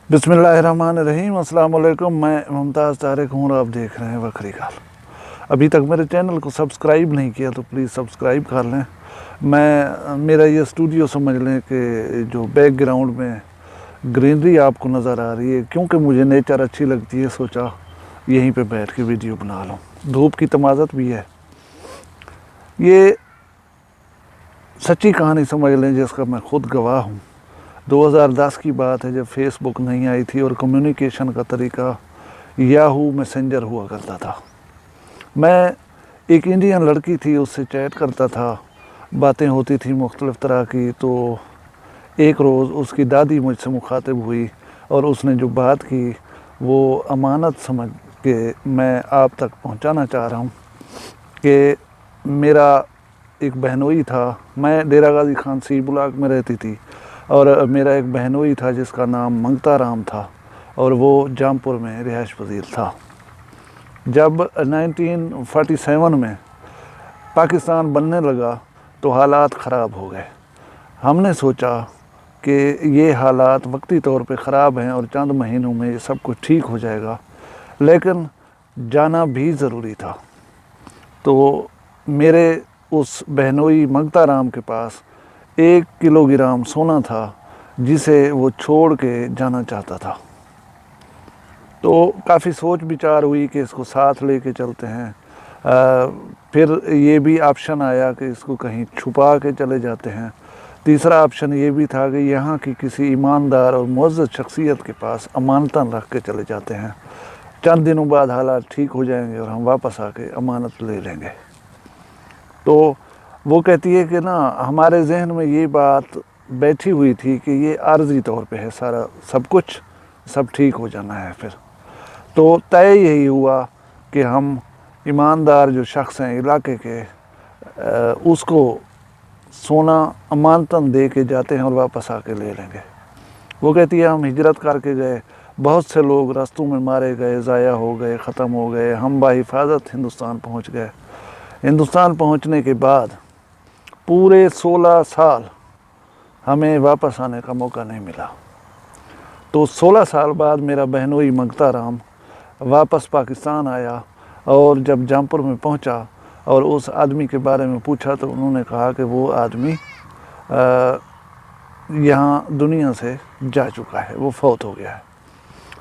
बिस्मिल्लाहिर्रहमानिर्रहीम। अस्सलाम वालेकुम। मैं मुमताज़ तारिक हूँ और आप देख रहे हैं बकरी गाल। अभी तक मेरे चैनल को सब्सक्राइब नहीं किया तो प्लीज़ सब्सक्राइब कर लें। मेरा ये स्टूडियो समझ लें कि जो बैकग्राउंड में ग्रीनरी आपको नज़र आ रही है, क्योंकि मुझे नेचर अच्छी लगती है, सोचा यहीं पे बैठ के वीडियो बना लूँ। धूप की तमाज़त भी है। ये सच्ची कहानी समझ लें जिसका मैं ख़ुद गवाह हूँ। 2010 की बात है, जब फेसबुक नहीं आई थी और कम्युनिकेशन का तरीका याहू मैसेंजर हुआ करता था। मैं एक इंडियन लड़की थी, उससे चैट करता था, बातें होती थी मुख्तलिफ़ तरह की। तो एक रोज़ उसकी दादी मुझसे मुखातिब हुई और उसने जो बात की वो अमानत समझ के मैं आप तक पहुंचाना चाह रहा हूं कि मेरा एक बहनोई था। मैं डेरा गाजी खान सी ब्लॉक में रहती थी और मेरा एक बहनोई था जिसका नाम मंगता राम था और वो जामपुर में रिहाइश पजीर था। जब 1947 में पाकिस्तान बनने लगा तो हालात ख़राब हो गए। हमने सोचा कि ये हालात वक्ती तौर पे ख़राब हैं और चंद महीनों में ये सब कुछ ठीक हो जाएगा, लेकिन जाना भी ज़रूरी था। तो मेरे उस बहनोई मंगता राम के पास 1 किलोग्राम सोना था जिसे वो छोड़ के जाना चाहता था। तो काफ़ी सोच विचार हुई कि इसको साथ लेके चलते हैं। फिर ये भी ऑप्शन आया कि इसको कहीं छुपा के चले जाते हैं। तीसरा ऑप्शन ये भी था कि यहाँ की किसी ईमानदार और मुअज़्ज़ज़ शख्सियत के पास अमानतन रख के चले जाते हैं। चंद दिनों बाद हालात ठीक हो जाएंगे और हम वापस आके अमानत ले लेंगे। तो वो कहती है कि ना, हमारे जहन में ये बात बैठी हुई थी कि ये आर्जी तौर पे है, सारा सब कुछ सब ठीक हो जाना है। फिर तो तय यही हुआ कि हम ईमानदार जो शख्स हैं इलाके के, उसको सोना अमानतन दे के जाते हैं और वापस आके ले लेंगे। वो कहती है हम हिजरत करके गए, बहुत से लोग रास्तों में मारे गए, ज़ाया हो गए, ख़त्म हो गए। हम बाहिफाजत हिंदुस्तान पहुँच गए। हिंदुस्तान पहुँचने के बाद पूरे 16 साल हमें वापस आने का मौका नहीं मिला। तो 16 साल बाद मेरा बहनोई मंगता राम वापस पाकिस्तान आया और जब जामपुर में पहुंचा और उस आदमी के बारे में पूछा तो उन्होंने कहा कि वो आदमी यहाँ दुनिया से जा चुका है, वो फौत हो गया है।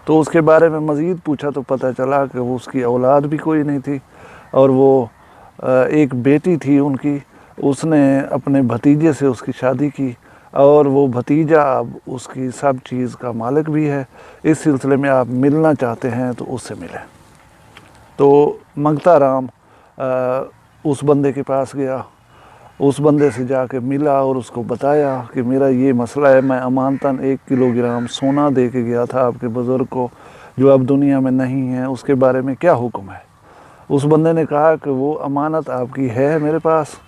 तो उसके बारे में मज़ीद पूछा तो पता चला कि वो उसकी औलाद भी कोई नहीं थी और वो एक बेटी थी उनकी, उसने अपने भतीजे से उसकी शादी की और वो भतीजा अब उसकी सब चीज़ का मालिक भी है। इस सिलसिले में आप मिलना चाहते हैं तो उससे मिलें। तो मंगता राम उस बंदे के पास गया, उस बंदे से जाके मिला और उसको बताया कि मेरा ये मसला है, मैं अमानतन 1 किलोग्राम सोना दे के गया था आपके बुज़ुर्ग को जो अब दुनिया में नहीं है, उसके बारे में क्या हुक्म है। उस बंदे ने कहा कि वो अमानत आपकी है मेरे पास,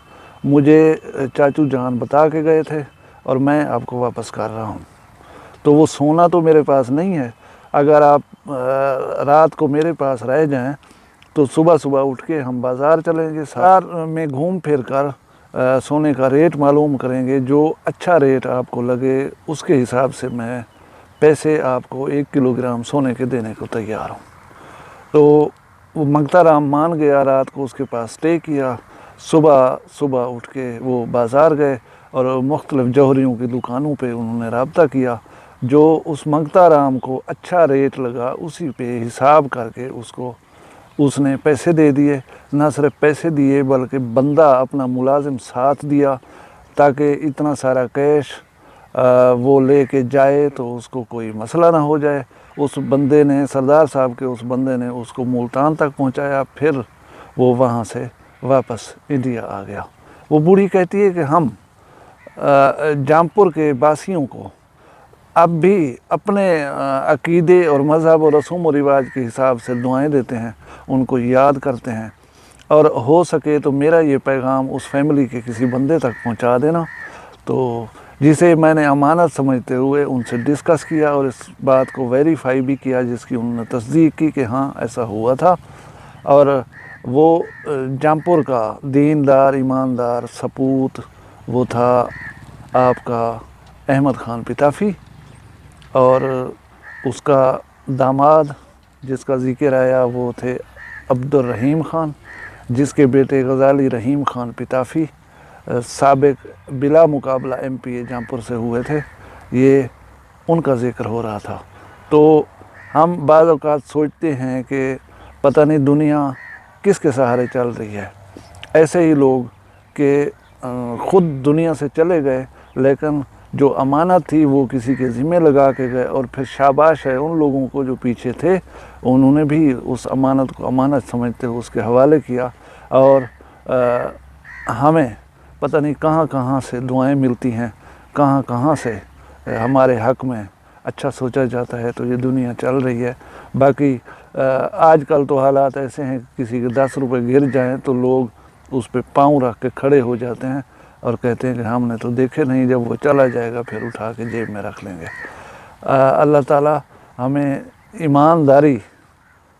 मुझे चाचू जान बता के गए थे और मैं आपको वापस कर रहा हूँ। तो वो सोना तो मेरे पास नहीं है, अगर आप रात को मेरे पास रह जाएं तो सुबह सुबह उठ के हम बाज़ार चलेंगे, बाज़ार में घूम फिर कर सोने का रेट मालूम करेंगे, जो अच्छा रेट आपको लगे उसके हिसाब से मैं पैसे आपको 1 किलोग्राम सोने के देने को तैयार हूँ। तो वो मंगता राम मान गया, रात को उसके पास स्टे किया। सुबह सुबह उठ के वो बाज़ार गए और मुख्तलिफ़ जौहरियों की दुकानों पे उन्होंने रब्ता किया। जो उस मंगता राम को अच्छा रेट लगा उसी पे हिसाब करके उसने पैसे दे दिए। न सिर्फ पैसे दिए बल्कि बंदा अपना मुलाजिम साथ दिया ताकि इतना सारा कैश वो ले के जाए तो उसको कोई मसला ना हो जाए। उस बंदे ने, सरदार साहब के उस बंदे ने उसको मुल्तान तक पहुंचाया। फिर वो वहाँ से वापस इंडिया आ गया। वो बूढ़ी कहती है कि हम जामपुर के बासियों को अब भी अपने अकीदे और मज़हब और रसूम और रिवाज के हिसाब से दुआएं देते हैं, उनको याद करते हैं। और हो सके तो मेरा ये पैगाम उस फैमिली के किसी बंदे तक पहुंचा देना। तो जिसे मैंने अमानत समझते हुए उनसे डिस्कस किया और इस बात को वेरीफाई भी किया, जिसकी उन्होंने तस्दीक की कि हाँ ऐसा हुआ था। और वो जामपुर का दीनदार ईमानदार सपूत वो था आपका अहमद खान पिताफी। और اس کا داماد جس کا ذکر آیا وہ تھے عبدالرحیم خان، جس کے بیٹے غزالی رحیم خان پتافی سابق بلا مقابلہ MP جامپور سے ہوئے تھے، یہ ان کا ذکر ہو رہا تھا۔ تو ہم بعض اوقات سوچتے ہیں کہ پتہ نہیں دنیا کس کے سہارے چل رہی ہے۔ ایسے ہی لوگ کہ خود دنیا سے چلے گئے لیکن جو امانت تھی وہ کسی کے ذمہ لگا کے گئے، اور پھر شاباش ہے ان لوگوں کو جو پیچھے تھے، انہوں نے بھی اس امانت کو امانت سمجھتے ہوئے اس کے حوالے کیا، اور ہمیں پتہ نہیں کہاں کہاں سے دعائیں ملتی ہیں، کہاں کہاں سے ہمارے حق میں اچھا سوچا جاتا ہے۔ تو یہ دنیا چل رہی ہے۔ باقی آج کل تو حالات ایسے ہیں کسی کے 10 روپے گر جائیں تو لوگ اس پہ پاؤں رکھ کے کھڑے ہو جاتے ہیں اور کہتے ہیں کہ ہم نے تو دیکھے نہیں، جب وہ چلا جائے گا پھر اٹھا کے جیب میں رکھ لیں گے۔ اللہ تعالیٰ ہمیں ایمانداری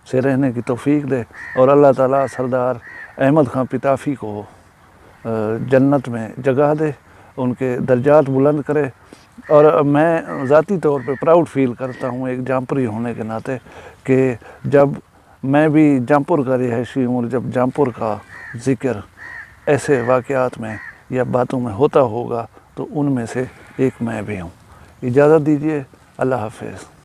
سے رہنے کی توفیق دے، اور اللہ تعالیٰ سردار احمد خان پتافی کو جنت میں جگہ دے، ان کے درجات بلند کرے۔ اور میں ذاتی طور پہ پراؤڈ فیل کرتا ہوں ایک جامپوری ہونے کے ناطے کہ جب میں بھی جامپور کا رہائشی ہوں، اور جب جامپور کا ذکر ایسے واقعات میں یا باتوں میں ہوتا ہوگا تو ان میں سے ایک میں بھی ہوں۔ اجازت دیجیے، اللہ حافظ۔